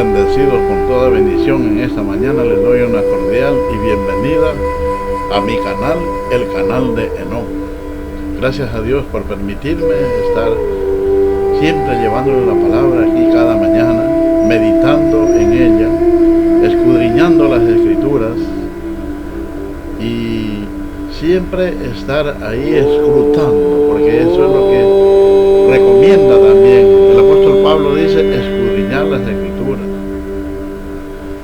bendecidos con toda bendición en esta mañana. Les doy una cordial y bienvenida a mi canal, el canal de Enoch. Gracias a Dios por permitirme estar siempre llevándoles la palabra aquí cada mañana, meditando en ella, escudriñando las escrituras y siempre estar ahí escrutando, porque eso es lo que recomienda también el apóstol Pablo. Dice escudriñar las escrituras.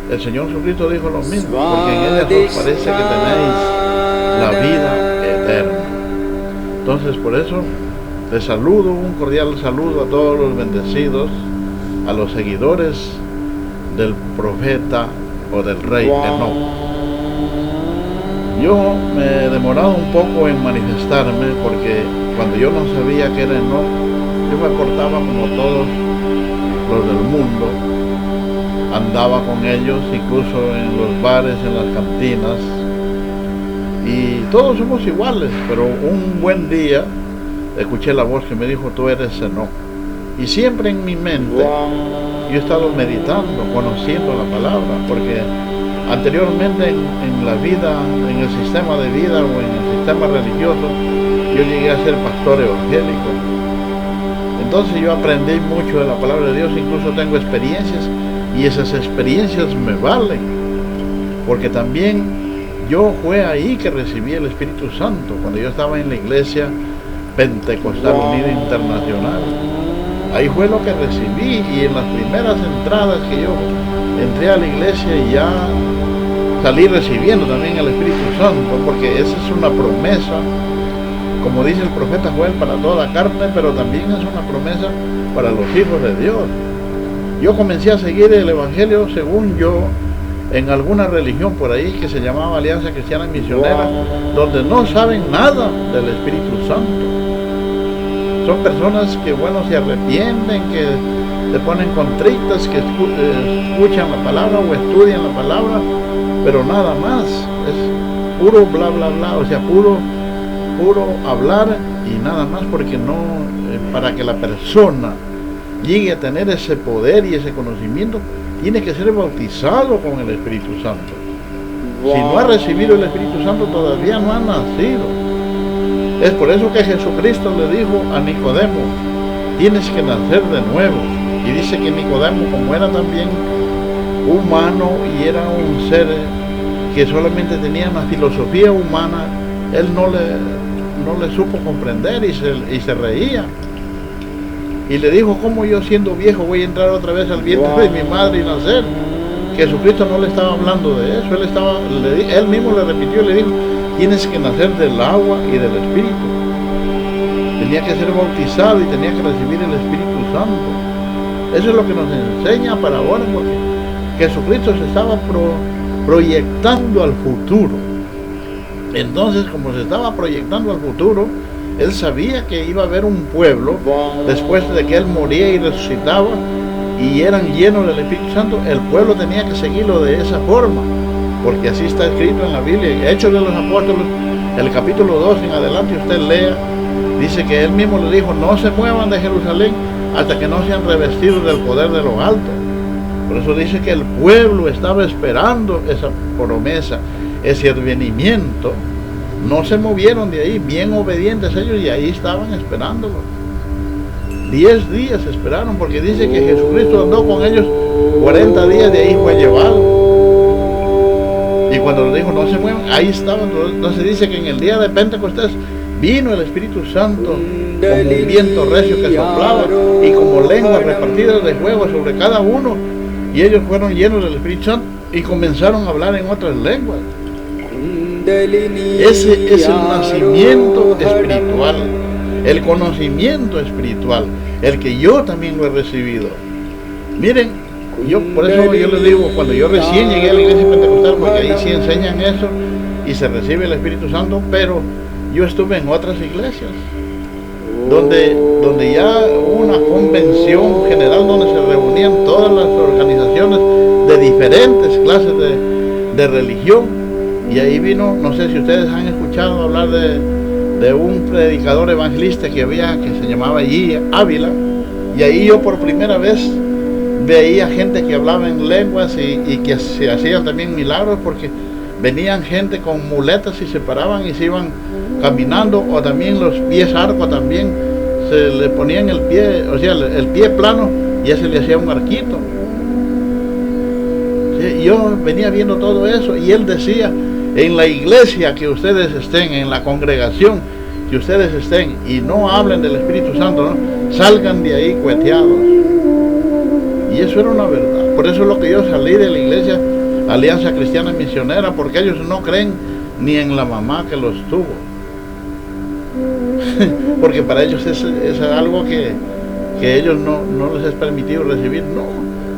El Señor Jesucristo dijo lo mismo, porque en ellas os parece que tenéis la vida eterna. Entonces, por eso les saludo, un cordial saludo a todos los bendecidos, a los seguidores del profeta o del rey Enoch. Yo me he demorado un poco en manifestarme, porque cuando yo no sabía que era Enoch, yo me portaba como todos los del mundo, andaba con ellos, incluso en los bares, en las cantinas, y todos somos iguales. Pero un buen día escuché la voz que me dijo: tú eres Enoch. Y siempre en mi mente yo he estado meditando, conociendo la palabra, porque anteriormente en la vida, en el sistema de vida o en el sistema religioso, yo llegué a ser pastor evangélico. Entonces yo aprendí mucho de la palabra de Dios, incluso tengo experiencias, y esas experiencias me valen, porque también yo fue ahí que recibí el Espíritu Santo, cuando yo estaba en la iglesia Pentecostal Unida Internacional. Ahí fue lo que recibí, y en las primeras entradas que yo entré a la iglesia ya salí recibiendo también el Espíritu Santo, porque esa es una promesa, como dice el profeta Joel, para toda carne, pero también es una promesa para los hijos de Dios. Yo comencé a seguir el Evangelio, según yo, en alguna religión por ahí que se llamaba Alianza Cristiana Misionera, donde no saben nada del Espíritu Santo. Son personas que, bueno, se arrepienten, que se ponen contritas, que escuchan la palabra o estudian la palabra, pero nada más. Es puro bla bla bla, o sea, puro hablar y nada más, porque no, para que la persona llegue a tener ese poder y ese conocimiento, tiene que ser bautizado con el Espíritu Santo. Si no ha recibido el Espíritu Santo, todavía no ha nacido. Es por eso que Jesucristo le dijo a Nicodemo: tienes que nacer de nuevo. Y dice que Nicodemo, como era también humano y era un ser que solamente tenía una filosofía humana, él no le supo comprender y se reía. Y le dijo: ¿cómo yo, siendo viejo, voy a entrar otra vez al vientre de mi madre y nacer? Jesucristo no le estaba hablando de eso, él mismo le repitió y le dijo: tienes que nacer del agua y del Espíritu. Tenía que ser bautizado y tenía que recibir el Espíritu Santo. Eso es lo que nos enseña para ahora, porque Jesucristo se estaba proyectando al futuro. Entonces, como se estaba proyectando al futuro, él sabía que iba a haber un pueblo, después de que él moría y resucitaba, y eran llenos del Espíritu Santo. El pueblo tenía que seguirlo de esa forma, porque así está escrito en la Biblia. Hechos de los Apóstoles, el capítulo 2 en adelante, usted lea, dice que él mismo le dijo: no se muevan de Jerusalén hasta que no sean revestidos del poder de lo alto. Por eso dice que el pueblo estaba esperando esa promesa, ese advenimiento. No se movieron de ahí, bien obedientes ellos, y ahí estaban esperándolo. 10 días esperaron, porque dice que Jesucristo andó con ellos 40 días, de ahí fue llevado. Y cuando le dijo: no se muevan, ahí estaban. Entonces dice que en el día de Pentecostés vino el Espíritu Santo como un viento recio que soplaba, y como lenguas repartidas de fuego sobre cada uno, y ellos fueron llenos del Espíritu Santo y comenzaron a hablar en otras lenguas. Ese es el nacimiento espiritual, el conocimiento espiritual, el que yo también lo he recibido. Miren, por eso yo les digo, cuando yo recién llegué a la iglesia pentecostal, porque ahí sí enseñan eso y se recibe el Espíritu Santo, pero yo estuve en otras iglesias donde ya hubo una convención general donde se reunían todas las organizaciones de diferentes clases de religión. Y ahí vino, no sé si ustedes han escuchado hablar de un predicador evangelista que se llamaba allí Ávila, y ahí yo por primera vez veía gente que hablaba en lenguas y que se hacían también milagros, porque venían gente con muletas y se paraban y se iban caminando, o también los pies arco también se le ponían el pie, o sea, el pie plano, y ya se le hacía un arquito. Sí, yo venía viendo todo eso, y él decía: en la iglesia que ustedes estén, en la congregación que ustedes estén, y no hablen del Espíritu Santo, ¿no?, salgan de ahí cueteados. Y eso era una verdad. Por eso es lo que yo salí de la iglesia Alianza Cristiana Misionera, porque ellos no creen ni en la mamá que los tuvo. Porque para ellos es algo que ellos no les es permitido recibir. No,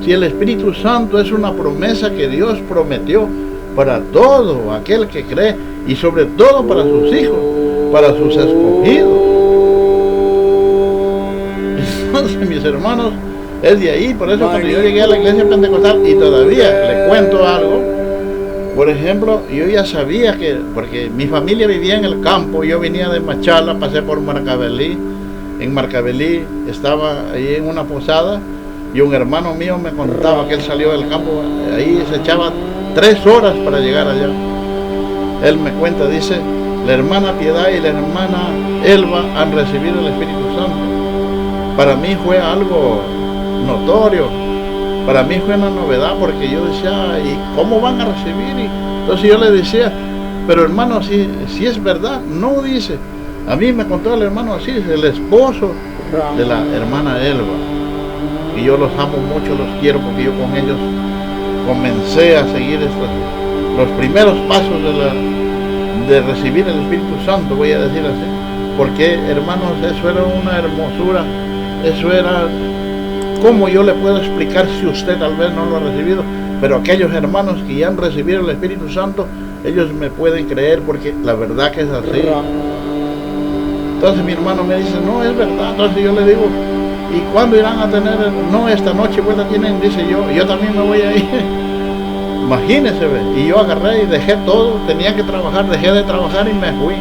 si el Espíritu Santo es una promesa que Dios prometió para todo aquel que cree, y sobre todo para sus hijos, para sus escogidos. Entonces, mis hermanos, es de ahí. Por eso cuando yo llegué a la iglesia pentecostal, y todavía le cuento algo, por ejemplo, yo ya sabía que, porque mi familia vivía en el campo, yo venía de Machala, pasé por Marcavelí, en Marcavelí estaba ahí en una posada, y un hermano mío me contaba que él salió del campo, ahí se echaba 3 horas para llegar allá. Él me cuenta, dice: la hermana Piedad y la hermana Elba han recibido el Espíritu Santo. Para mí fue algo notorio, para mí fue una novedad, porque yo decía: ¿y cómo van a recibir? Y entonces yo le decía: pero hermano, si es verdad. No, dice, a mí me contó el hermano así, el esposo de la hermana Elba, y yo los amo mucho, los quiero, porque yo con ellos comencé a seguir los primeros pasos de recibir el Espíritu Santo, voy a decir así, porque, hermanos, eso era una hermosura, eso era... ¿Cómo yo le puedo explicar si usted tal vez no lo ha recibido? Pero aquellos hermanos que ya han recibido el Espíritu Santo, ellos me pueden creer, porque la verdad que es así. Entonces mi hermano me dice: no, es verdad. Entonces yo le digo: ¿y cuándo irán a tener? No, esta noche pues la tienen, dice yo también me voy a ir. Imagínese, ¿ve? Y yo agarré y dejé todo, tenía que trabajar, dejé de trabajar y me fui.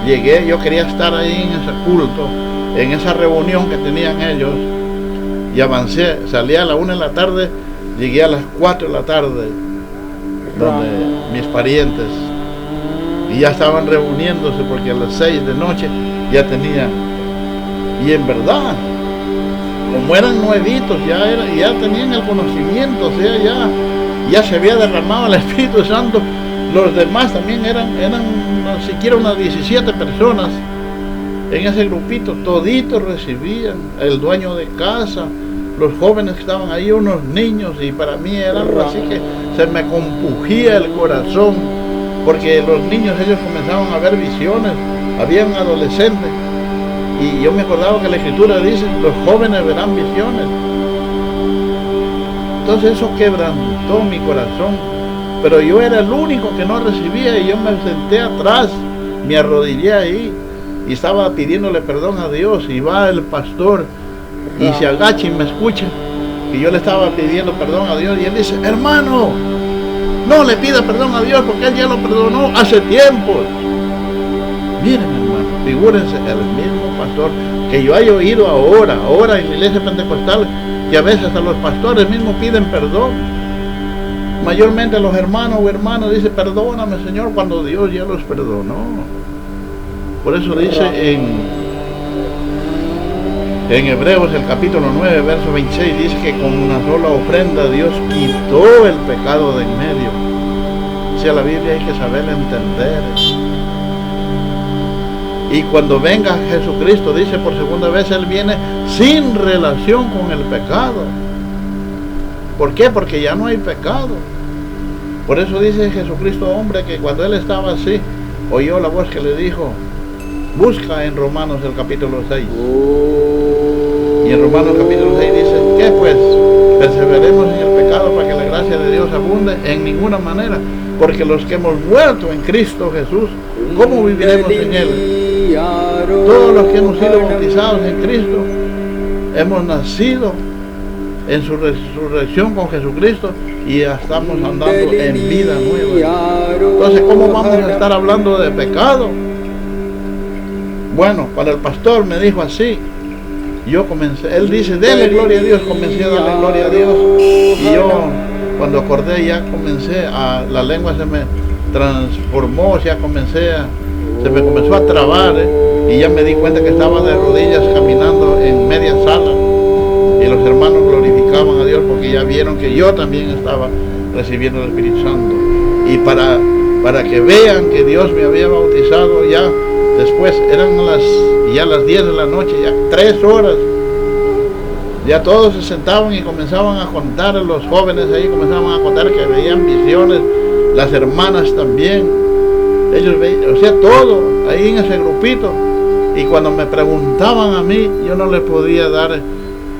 Llegué, yo quería estar ahí en ese culto, en esa reunión que tenían ellos. Y avancé, salí a la 1 de la tarde, llegué a las 4 de la tarde, donde mis parientes, y ya estaban reuniéndose, porque a las 6 de noche ya tenían. Y en verdad, como eran nuevitos, ya tenían el conocimiento, o sea, ya se había derramado el Espíritu Santo. Los demás también eran siquiera unas 17 personas en ese grupito, toditos recibían, el dueño de casa, los jóvenes que estaban ahí, unos niños, y para mí era algo así que se me compugía el corazón, porque los niños, ellos comenzaban a ver visiones, había un adolescente, y yo me acordaba que la Escritura dice: los jóvenes verán visiones. Entonces eso quebrantó mi corazón, pero yo era el único que no recibía, y yo me senté atrás, me arrodillé ahí, y estaba pidiéndole perdón a Dios, y va el pastor y se agacha y me escucha, y yo le estaba pidiendo perdón a Dios, y él dice: hermano, no le pida perdón a Dios, porque él ya lo perdonó hace tiempo. Miren, hermano, figúrense, el mismo pastor que yo haya oído ahora en la iglesia pentecostal, que a veces a los pastores mismos piden perdón. Mayormente los hermanos o hermanas dicen: perdóname, Señor, cuando Dios ya los perdonó. Por eso dice en Hebreos, el capítulo 9, verso 26, dice que con una sola ofrenda Dios quitó el pecado de en medio. O sea, la Biblia hay que saber entender. Y cuando venga Jesucristo, dice por segunda vez, Él viene sin relación con el pecado. ¿Por qué? Porque ya no hay pecado. Por eso dice Jesucristo, hombre, que cuando Él estaba así, oyó la voz que le dijo: busca en Romanos el capítulo 6. Y en Romanos capítulo 6 dice: ¿qué pues? ¿Perseveremos en el pecado para que la gracia de Dios abunde? En ninguna manera, porque los que hemos muerto en Cristo Jesús, ¿cómo viviremos en Él? Todos los que hemos sido bautizados en Cristo, hemos nacido en su resurrección con Jesucristo, y ya estamos andando en vida nueva. Entonces, ¿cómo vamos a estar hablando de pecado? Bueno, para el pastor me dijo así: yo comencé, él dice, dele gloria a Dios, comencé a darle gloria a Dios, y yo cuando acordé ya comencé la lengua se me transformó, ya se me comenzó a trabar, y ya me di cuenta que estaba de rodillas caminando en media sala, y los hermanos glorificaban a Dios porque ya vieron que yo también estaba recibiendo el Espíritu Santo, y para que vean que Dios me había bautizado, ya después eran las 10 de la noche, ya 3 horas, ya todos se sentaban y comenzaban a contar, los jóvenes ahí comenzaban a contar que veían visiones, las hermanas también, ellos veían, o sea, todo ahí en ese grupito, y cuando me preguntaban a mí, yo no les podía dar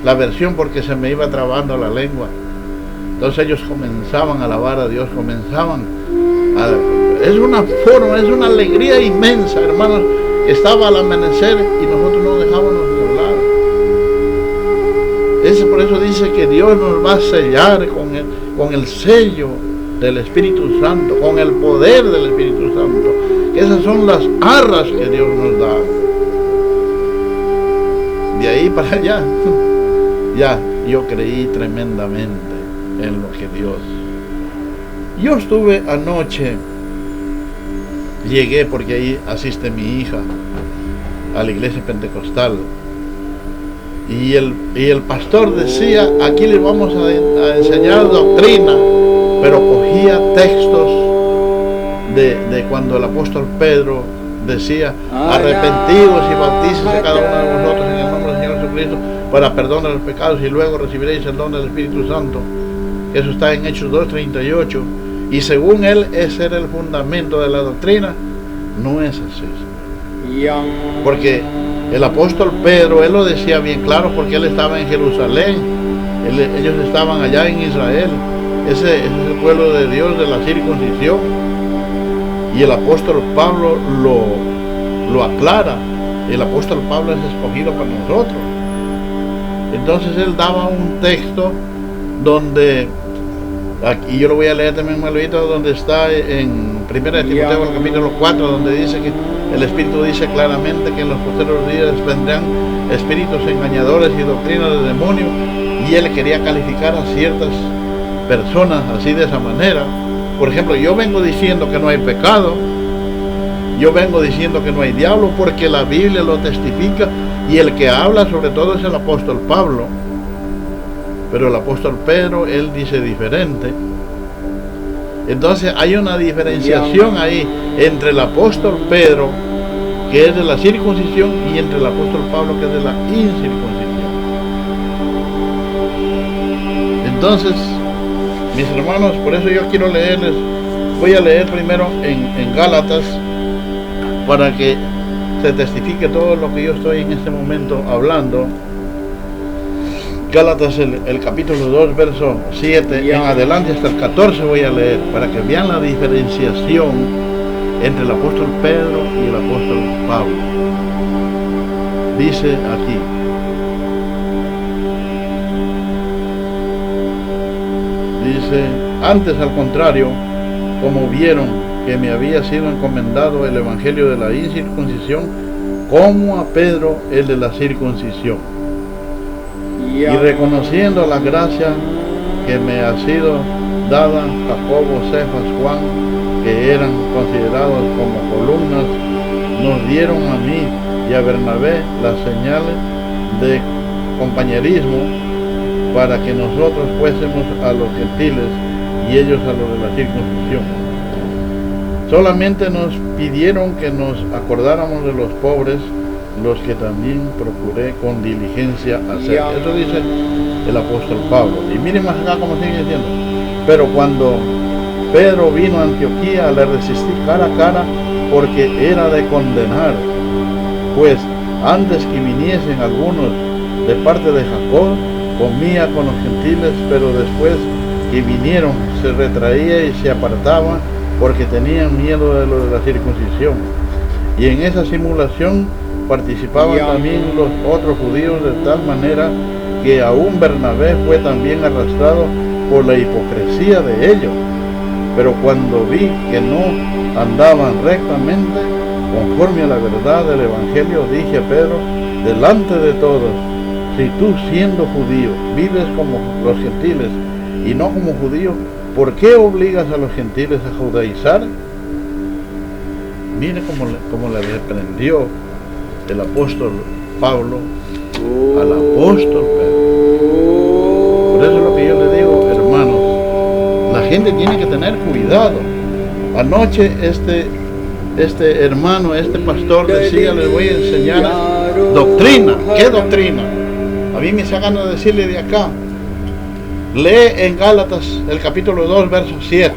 la versión porque se me iba trabando la lengua. Entonces ellos comenzaban a alabar a Dios, es una forma, es una alegría inmensa, hermanos. Estaba al amanecer y nosotros no dejábamos de hablar. Por eso dice que Dios nos va a sellar con el sello del Espíritu Santo, con el poder del Espíritu Santo. Que esas son las arras que Dios nos da. De ahí para allá, ya yo creí tremendamente en lo que Dios. Yo estuve anoche, llegué porque ahí asiste mi hija a la iglesia pentecostal, y el pastor decía, aquí les vamos a enseñar doctrina, pero cogía textos de cuando el apóstol Pedro decía, arrepentidos y bautícese cada uno de vosotros en el nombre del Señor Jesucristo para perdón de los pecados y luego recibiréis el don del Espíritu Santo. Eso está en Hechos 2:38, y según él ese era el fundamento de la doctrina. No es así, porque el apóstol Pedro, él lo decía bien claro, porque él estaba en Jerusalén, ellos estaban allá en Israel, ese es el pueblo de Dios de la circuncisión, y el apóstol Pablo lo aclara. El apóstol Pablo es escogido para nosotros. Entonces él daba un texto donde, aquí yo lo voy a leer también, Manuelito, donde está en 1 Timoteo el capítulo 4, donde dice que el Espíritu dice claramente que en los posteriores días vendrán espíritus engañadores y doctrinas de demonios, y él quería calificar a ciertas personas así, de esa manera. Por ejemplo, yo vengo diciendo que no hay pecado, yo vengo diciendo que no hay diablo, porque la Biblia lo testifica, y el que habla sobre todo es el apóstol Pablo. Pero el apóstol Pedro, él dice diferente. Entonces hay una diferenciación ahí entre el apóstol Pedro, que es de la circuncisión, y entre el apóstol Pablo, que es de la incircuncisión. Entonces, mis hermanos, por eso yo quiero leerles, voy a leer primero en Gálatas, para que se testifique todo lo que yo estoy en este momento hablando. Gálatas el capítulo 2, verso 7 en adelante hasta el 14 voy a leer, para que vean la diferenciación entre el apóstol Pedro y el apóstol Pablo. Dice aquí: dice, antes al contrario, como vieron que me había sido encomendado el evangelio de la incircuncisión, como a Pedro el de la circuncisión, y reconociendo la gracia que me ha sido dada, Jacobo, Cefas, Juan, que eran considerados como columnas, nos dieron a mí y a Bernabé las señales de compañerismo, para que nosotros fuésemos a los gentiles y ellos a los de la circuncisión. Solamente nos pidieron que nos acordáramos de los pobres, los que también procuré con diligencia hacer. Eso dice el apóstol Pablo. Y miren más acá como sigue diciendo: pero cuando Pedro vino a Antioquía, le resistí cara a cara, porque era de condenar, pues antes que viniesen algunos de parte de Jacob, comía con los gentiles, pero después que vinieron se retraía y se apartaba, porque tenían miedo de lo de la circuncisión. Y en esa simulación participaban también los otros judíos, de tal manera que aún Bernabé fue también arrastrado por la hipocresía de ellos. Pero cuando vi que no andaban rectamente conforme a la verdad del evangelio, dije a Pedro delante de todos: si tú siendo judío vives como los gentiles y no como judío, ¿por qué obligas a los gentiles a judaizar? Mire cómo le reprendió el apóstol Pablo al apóstol Pedro. Por eso es lo que yo le digo, hermanos, la gente tiene que tener cuidado. Anoche este hermano, este pastor decía, les voy a enseñar doctrina. ¿Qué doctrina? A mí me sacan a decirle de acá. Lee en Gálatas el capítulo 2, verso 7.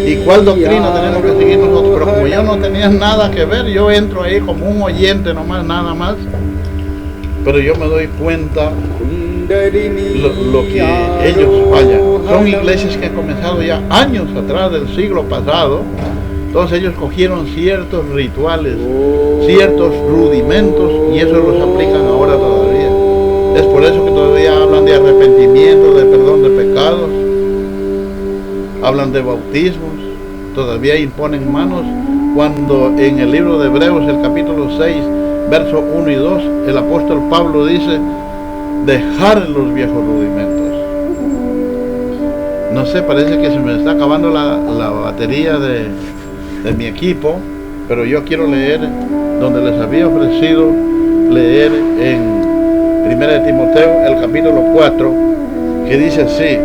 ¿Y cuál doctrina tenemos que seguir nosotros? Pero como yo no tenía nada que ver, yo entro ahí como un oyente nomás, nada más. Pero yo me doy cuenta lo que ellos fallan. Son iglesias que han comenzado ya años atrás del siglo pasado. Entonces ellos cogieron ciertos rituales, ciertos rudimentos, y eso los aplican ahora todavía. Es por eso que todavía hablan de arrepentimiento, de perdón de pecados, hablan de bautismos, todavía imponen manos, cuando en el libro de Hebreos, el capítulo 6, versos 1 y 2, el apóstol Pablo dice, dejar los viejos rudimentos. No sé, parece que se me está acabando la batería de mi equipo, pero yo quiero leer donde les había ofrecido leer en 1 de Timoteo, el capítulo 4, que dice así.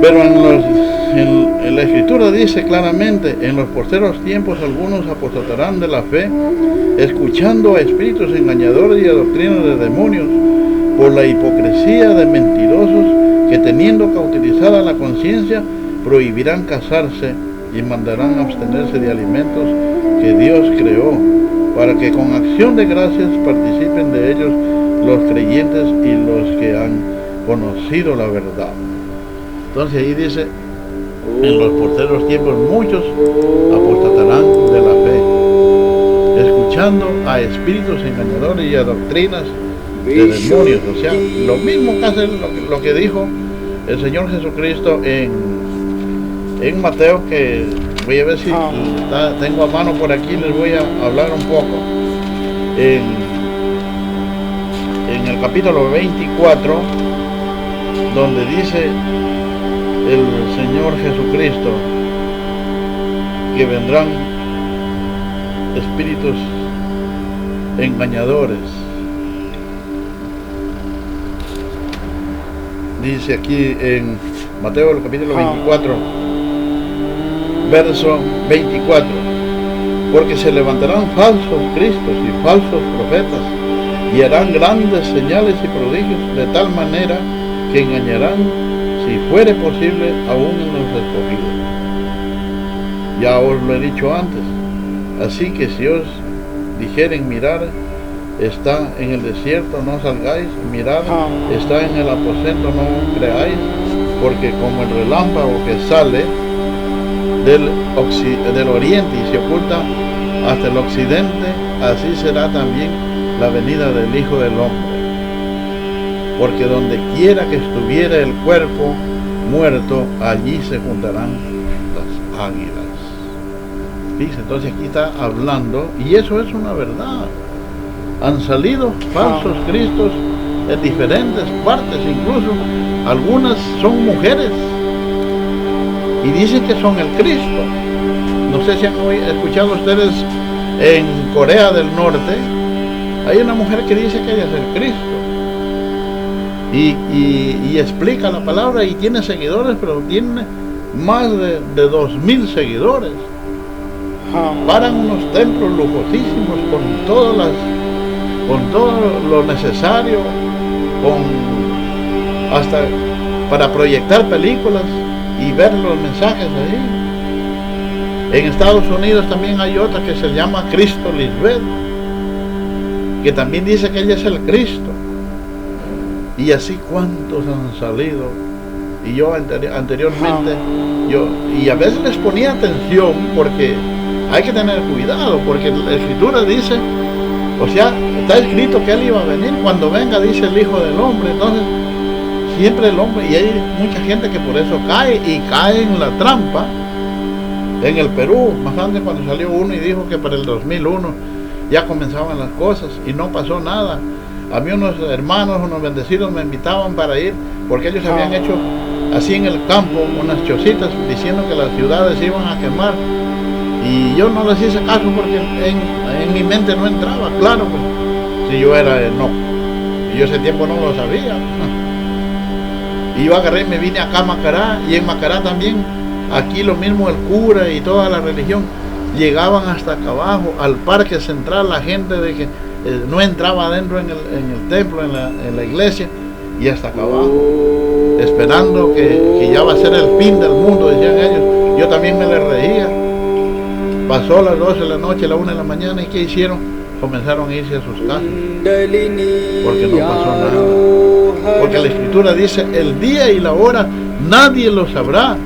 Pero en la escritura dice claramente, en los postreros tiempos algunos apostatarán de la fe, escuchando a espíritus engañadores y a doctrinas de demonios, por la hipocresía de mentirosos que, teniendo cauterizada la conciencia, prohibirán casarse y mandarán abstenerse de alimentos que Dios creó, para que con acción de gracias participen de ellos los creyentes y los que han conocido la verdad. Entonces ahí dice, en los postreros tiempos muchos apostatarán de la fe, escuchando a espíritus engañadores y a doctrinas de demonios. O sea, lo mismo que hace lo que dijo el Señor Jesucristo en Mateo, que voy a ver si tengo a mano por aquí, les voy a hablar un poco. En el capítulo 24, donde dice el Señor Jesucristo que vendrán espíritus engañadores. Dice aquí en Mateo el capítulo 24, verso 24, porque se levantarán falsos cristos y falsos profetas y harán grandes señales y prodigios, de tal manera que engañarán, si fuere posible, aún en los escogidos. Ya os lo he dicho antes. Así que si os dijeren, mirar, está en el desierto, no salgáis, mirad, está en el aposento, no creáis, porque como el relámpago que sale del oriente y se oculta hasta el occidente, así será también la venida del Hijo del Hombre. Porque donde quiera que estuviera el cuerpo muerto, allí se juntarán las águilas. Fíjense, entonces aquí está hablando, y eso es una verdad. Han salido falsos cristos en diferentes partes, incluso algunas son mujeres y dicen que son el Cristo. No sé si han escuchado ustedes en Corea del Norte, hay una mujer que dice que ella es el Cristo. Y explica la palabra y tiene seguidores, pero tiene más de 2,000 seguidores. Paran unos templos lujosísimos con todo lo necesario, hasta para proyectar películas y ver los mensajes ahí. En Estados Unidos también hay otra que se llama Cristo Lisbeth, que también dice que ella es el Cristo. Y así cuántos han salido. Y yo anteriormente, y a veces les ponía atención, porque hay que tener cuidado, porque la Escritura dice, o sea, está escrito que Él iba a venir, cuando venga, dice el Hijo del Hombre. Entonces, siempre el hombre, y hay mucha gente que por eso cae, y cae en la trampa. En el Perú, más antes, cuando salió uno y dijo que para el 2001 ya comenzaban las cosas, y no pasó nada. A mí unos hermanos, unos bendecidos me invitaban para ir, porque ellos habían hecho así en el campo unas chocitas diciendo que las ciudades se iban a quemar. Y yo no les hice caso porque en mi mente no entraba, claro, pues, si yo era Enoc. Y yo ese tiempo no lo sabía. Y yo agarré y me vine acá a Macará, y en Macará también, aquí lo mismo el cura y toda la religión, llegaban hasta acá abajo, al parque central, la gente de que no entraba adentro en el templo, en la iglesia, y hasta acá abajo, esperando que ya va a ser el fin del mundo, decían ellos. Yo también me les reía. Pasó las 12 de la noche, la 1 de la mañana, ¿y qué hicieron? Comenzaron a irse a sus casas, porque no pasó nada. Porque la Escritura dice, el día y la hora nadie lo sabrá,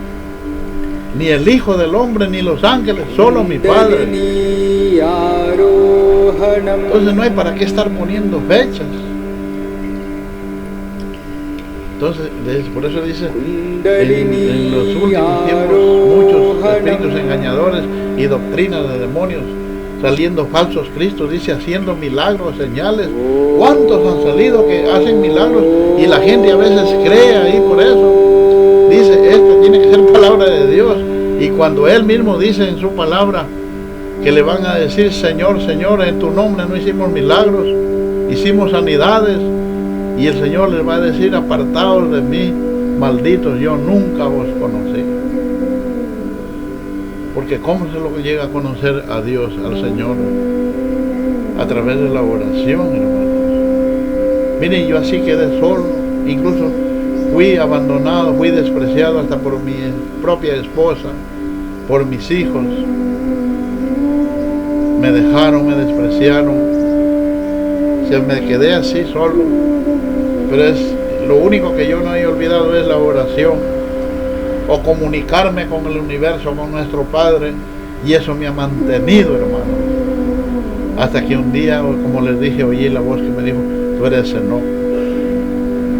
ni el Hijo del Hombre, ni los ángeles, solo mi Padre. Entonces no hay para qué estar poniendo fechas. Entonces, por eso dice, en los últimos tiempos, muchos espíritus engañadores y doctrinas de demonios, saliendo falsos cristos, dice, haciendo milagros, señales. ¿Cuántos han salido que hacen milagros? Y la gente a veces cree ahí por eso. Dice, esta tiene que ser palabra de Dios. Y cuando Él mismo dice en su palabra que le van a decir, Señor, Señor, en tu nombre no hicimos milagros, hicimos sanidades. Y el Señor les va a decir, apartaos de mí, malditos, yo nunca os conocí. Porque ¿cómo se lo llega a conocer a Dios, al Señor? A través de la oración, hermanos. Miren, yo así quedé solo, incluso fui abandonado, fui despreciado hasta por mi propia esposa, por mis hijos. Me dejaron, me despreciaron. Me quedé así solo. Pero es lo único que yo no he olvidado es la oración, o comunicarme con el universo, con nuestro Padre, y eso me ha mantenido, hermano, hasta que un día, como les dije, oí la voz que me dijo, tú eres Enoc,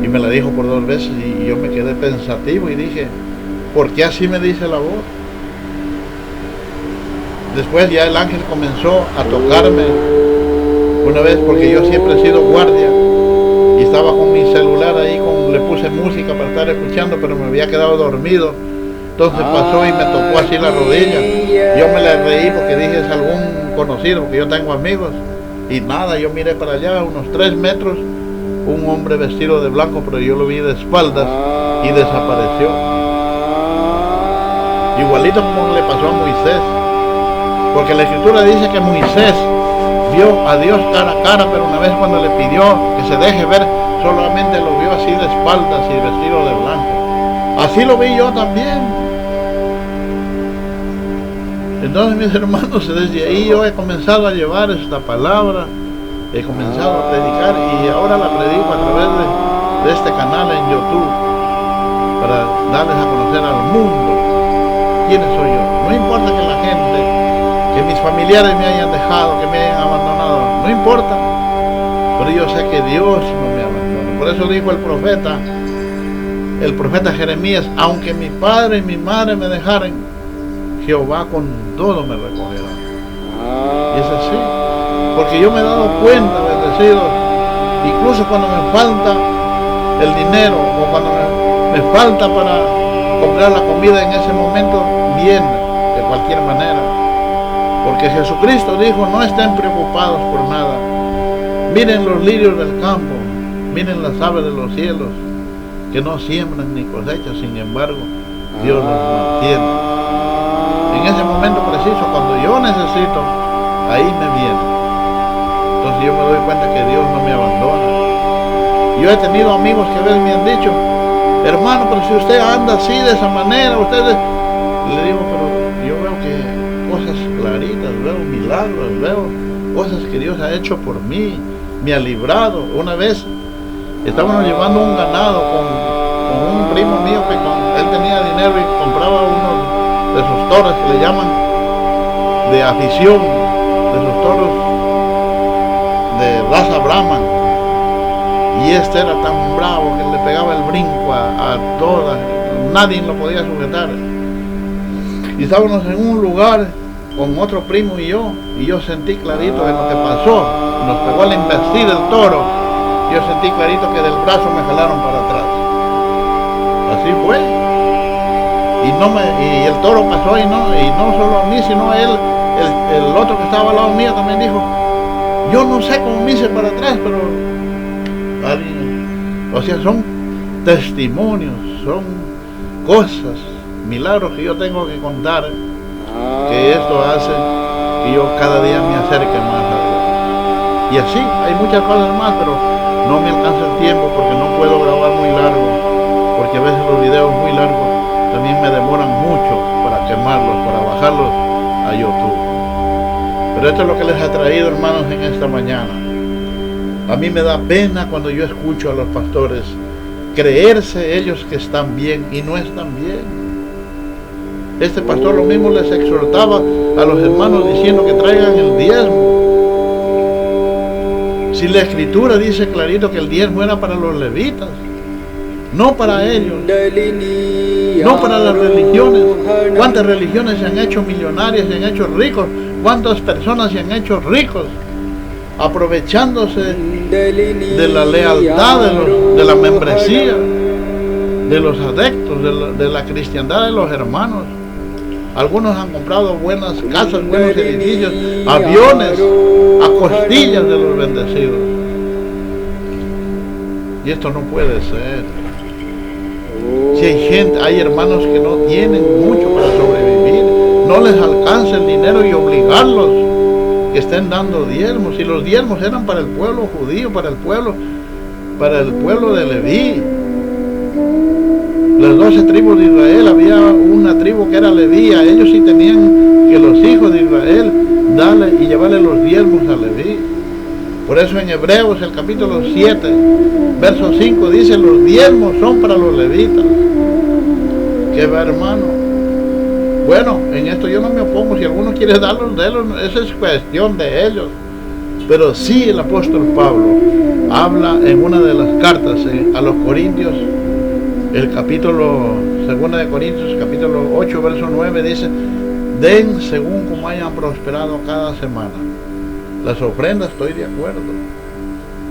y me la dijo por 2 veces, y yo me quedé pensativo y dije, ¿por qué así me dice la voz? Después ya el ángel comenzó a tocarme una vez, porque yo siempre he sido guardia, y estaba con mi celular ahí, le puse música para estar escuchando, pero me había quedado dormido. Entonces pasó y me tocó así la rodilla. Yo me la reí porque dije, es algún conocido, porque yo tengo amigos. Y nada, yo miré para allá, a unos 3 metros, un hombre vestido de blanco, pero yo lo vi de espaldas y desapareció. Igualito como le pasó a Moisés. Porque la Escritura dice que Moisés vio a Dios cara a cara, pero una vez cuando le pidió que se deje ver, solamente lo vio así de espaldas y vestido de blanco. Así lo vi yo también. Entonces, mis hermanos, desde ahí yo he comenzado a llevar esta palabra, he comenzado a predicar, y ahora la predico a través de este canal en YouTube, para darles a conocer al mundo quién soy yo. No importa que la gente, que mis familiares me hayan dejado, que me hayan abandonado, no importa, pero yo sé que Dios no me abandona. Por eso dijo el profeta Jeremías, aunque mi padre y mi madre me dejaren, Jehová con todo me recogerá. Y es así, porque yo me he dado cuenta, bendecidos, incluso cuando me falta el dinero, o cuando me falta para comprar la comida en ese momento, viene de cualquier manera. Porque Jesucristo dijo, no estén preocupados por nada. Miren los lirios del campo, miren las aves de los cielos, que no siembran ni cosechan, sin embargo, Dios los mantiene. En ese momento preciso, cuando yo necesito, ahí me viene. Entonces yo me doy cuenta que Dios no me abandona. Yo he tenido amigos que a veces me han dicho, hermano, pero si usted anda así, de esa manera, ustedes... Le digo, pero yo veo que cosas claritas, veo milagros, veo cosas que Dios ha hecho por mí, me ha librado. Una vez estábamos llevando un ganado con un primo mío que él tenía dinero y compraba unos de esos toros que le llaman de afición, de esos toros de raza Brahman, y este era tan bravo que le pegaba el brinco a todas, nadie lo podía sujetar. Y estábamos en un lugar con otro primo y yo sentí clarito en lo que pasó. Nos pegó la embestida el toro yo sentí clarito que del brazo me jalaron para atrás. Así fue. Y el toro pasó y no solo a mí, sino a él, el otro que estaba al lado mío también dijo, yo no sé cómo me hice para atrás, pero o sea, son testimonios, son cosas, milagros que yo tengo que contar, que esto hace que yo cada día me acerque más a Dios. Y así, hay muchas cosas más, pero no me alcanza el tiempo porque no puedo grabar muy largo, porque a veces los videos muy largos también me demoran mucho para quemarlos, para bajarlos a YouTube. Pero esto es lo que les ha traído, hermanos, en esta mañana. A mí me da pena cuando yo escucho a los pastores creerse ellos que están bien y no están bien. Este pastor lo mismo les exhortaba a los hermanos diciendo que traigan el diezmo. Si la escritura dice clarito que el diezmo era para los levitas, no para ellos, no para las religiones. ¿Cuántas religiones se han hecho millonarias, se han hecho ricos? ¿Cuántas personas se han hecho ricos aprovechándose de la lealtad de la membresía, de los adeptos, de la cristiandad de los hermanos? Algunos han comprado buenas casas, buenos edificios, aviones, a costillas de los bendecidos. Y esto no puede ser. Si hay hermanos que no tienen mucho para sobrevivir, no les alcanza el dinero y obligarlos que estén dando diezmos. Si los diezmos eran para el pueblo judío, para el pueblo de Leví. Las 12 tribus de Israel, había una tribu que era Leví, a ellos sí tenían que los hijos de Israel darle y llevarle los diezmos a Leví. Por eso en Hebreos, el capítulo 7, verso 5, dice, los diezmos son para los levitas. ¿Qué va, hermano? Bueno, en esto yo no me opongo. Si alguno quiere darlos, esa es cuestión de ellos. Pero sí el apóstol Pablo habla en una de las cartas a los Corintios, el capítulo 2 de Corintios, capítulo 8, verso 9, dice, den según como hayan prosperado cada semana. Las ofrendas, estoy de acuerdo.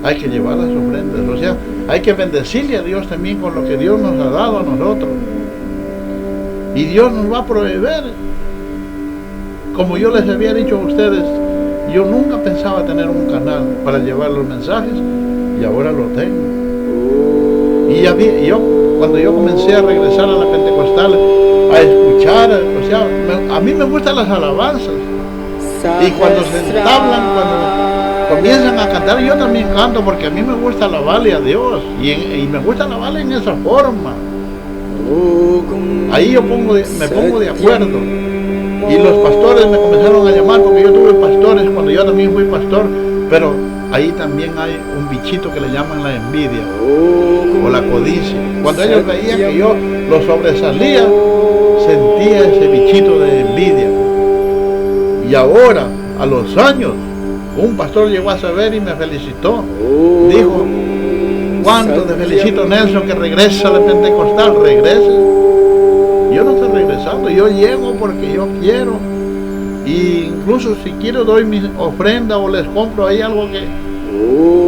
Hay que llevar las ofrendas. O sea, hay que bendecirle a Dios también con lo que Dios nos ha dado a nosotros. Y Dios nos va a proveer. Como yo les había dicho a ustedes, yo nunca pensaba tener un canal para llevar los mensajes y ahora lo tengo. Y cuando yo comencé a regresar a la Pentecostal, a escuchar, o sea, a mí me gustan las alabanzas. Y cuando se entablan, cuando comienzan a cantar, yo también canto porque a mí me gusta alabarle a Dios. Y me gusta alabarle en esa forma. Ahí yo me pongo de acuerdo. Y los pastores me comenzaron a llamar porque yo tuve pastores cuando yo también fui pastor. Pero ahí también hay un bichito que le llaman la envidia o la codicia. Cuando ellos veían que yo lo sobresalía, sentía ese bichito de envidia. Y ahora, a los años, un pastor llegó a saber y me felicitó. Dijo, ¿cuánto te felicito, Nelson, que regresa a la Pentecostal? Regrese. Yo no estoy regresando, yo llego porque yo quiero. Y incluso si quiero doy mi ofrenda o les compro ahí algo que...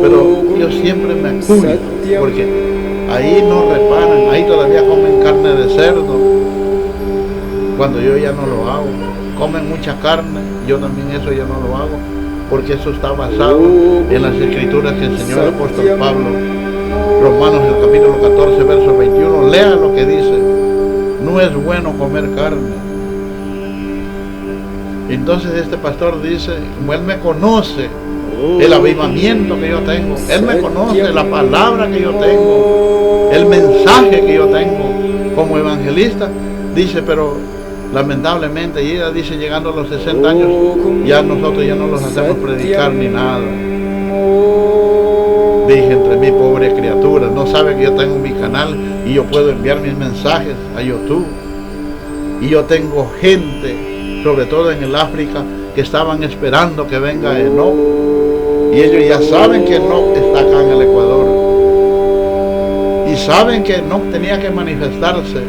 Pero yo siempre me acudo, porque ahí no reparan, ahí todavía comen carne de cerdo, cuando yo ya no lo hago. Comen mucha carne, yo también eso ya no lo hago, porque eso está basado en las escrituras que enseñó el apóstol Pablo. Romanos, el capítulo 14, verso 21, lea lo que dice, no es bueno comer carne. Entonces este pastor dice, como él me conoce, el avivamiento que yo tengo, él me conoce la palabra que yo tengo, el mensaje que yo tengo como evangelista, dice, pero lamentablemente, y ella dice, llegando a los 60 años, ya nosotros ya no los hacemos predicar ni nada. Dije entre mí, pobre criatura, no sabe que yo tengo mi canal y yo puedo enviar mis mensajes a YouTube. Y yo tengo gente, sobre todo en el África, que estaban esperando que venga Enoch. Y ellos ya saben que Enoch está acá en el Ecuador. Y saben que Enoch tenía que manifestarse.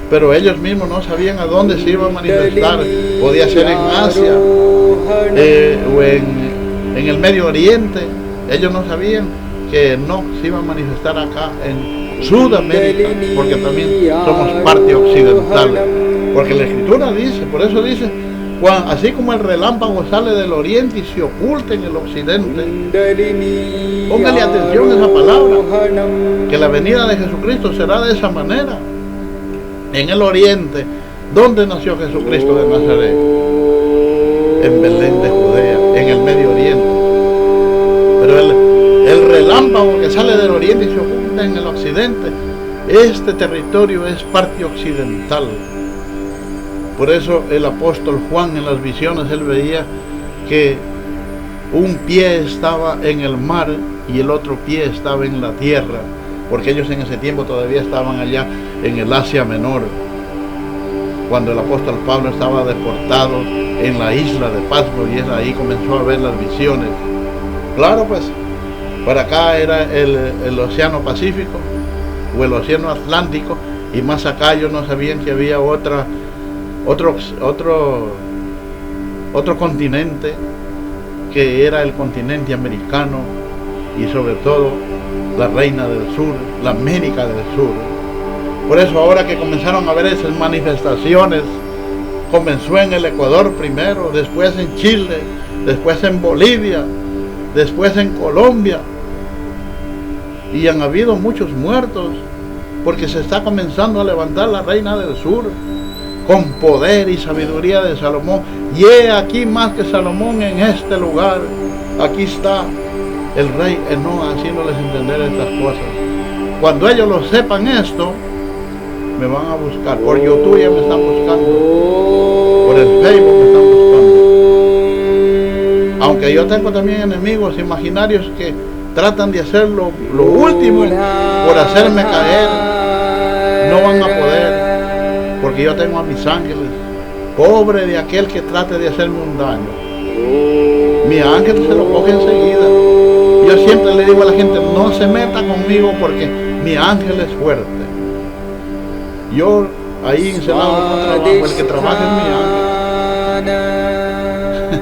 Pero ellos mismos no sabían a dónde se iba a manifestar. Podía ser en Asia o en el Medio Oriente. Ellos no sabían. que no se iba a manifestar acá en Sudamérica, porque también somos parte occidental, porque la Escritura dice, por eso dice, así como el relámpago sale del oriente y se oculta en el occidente, póngale atención a esa palabra, que la venida de Jesucristo será de esa manera, en el oriente. ¿Dónde nació Jesucristo de Nazaret? En Belén de Judea, en el Medio Oriente. Pero el relámpago que sale del oriente y se oculta en el occidente, este territorio es parte occidental. Por eso el apóstol Juan en las visiones, él veía que un pie estaba en el mar y el otro pie estaba en la tierra, porque ellos en ese tiempo todavía estaban allá en el Asia Menor, cuando el apóstol Pablo estaba deportado en la isla de Patmos, y él ahí comenzó a ver las visiones. Claro, pues, por acá era el Océano Pacífico o el Océano Atlántico, y más acá ellos no sabían que había otro continente, que era el continente americano, y sobre todo la Reina del Sur, la América del Sur. Por eso ahora que comenzaron a ver esas manifestaciones, comenzó en el Ecuador primero, después en Chile, después en Bolivia, después en Colombia, y han habido muchos muertos, porque se está comenzando a levantar la Reina del Sur, con poder y sabiduría de Salomón. Y he aquí más que Salomón en este lugar. Aquí está el rey Enoa haciéndoles entender estas cosas. Cuando ellos lo sepan esto, me van a buscar. Por YouTube ya me están buscando, por el Facebook me están buscando. Aunque yo tengo también enemigos imaginarios que tratan de hacer lo último por hacerme caer, no van a poder, porque yo tengo a mis ángeles. Pobre de aquel que trate de hacerme un daño. Mi ángel se lo coge enseguida. Yo siempre le digo a la gente, no se meta conmigo porque mi ángel es fuerte. Yo ahí encerrado no trabajo, el que trabaja es mi ángel.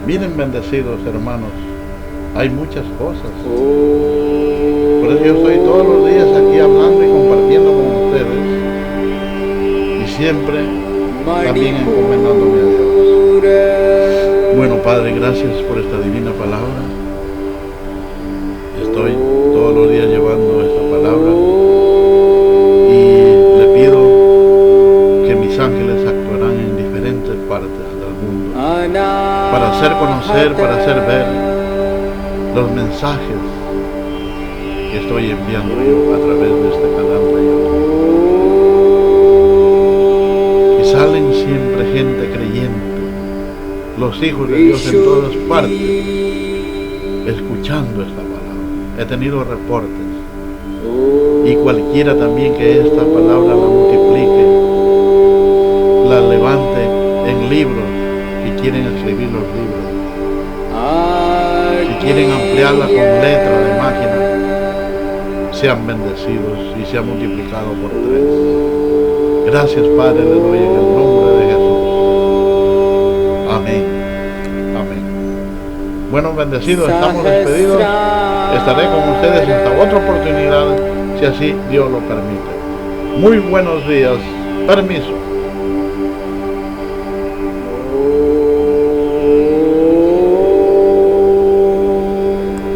Miren, bendecidos hermanos, hay muchas cosas. Por eso yo estoy todos los días aquí hablando y compartiendo con ustedes, y siempre también encomendándome a Dios. Bueno, Padre, gracias por esta divina palabra. Estoy todos los días llevando esta palabra, y le pido que mis ángeles actuarán en diferentes partes del mundo para hacer conocer, para hacer ver los mensajes que estoy enviando yo a través de este canal de YouTube. Y salen siempre gente creyente, los hijos de Dios en todas partes, escuchando esta palabra. He tenido reportes, y cualquiera también que esta palabra la multiplique, la levante en libros, si quieren escribir los libros, si quieren ampliarla con letra de máquina, sean bendecidos y sean multiplicados por 3. Gracias, Padre, le doy en el nombre de Jesús. Amén. Amén. Bueno, bendecidos, estamos despedidos. Estaré con ustedes hasta otra oportunidad, si así Dios lo permite. Muy buenos días. Permiso.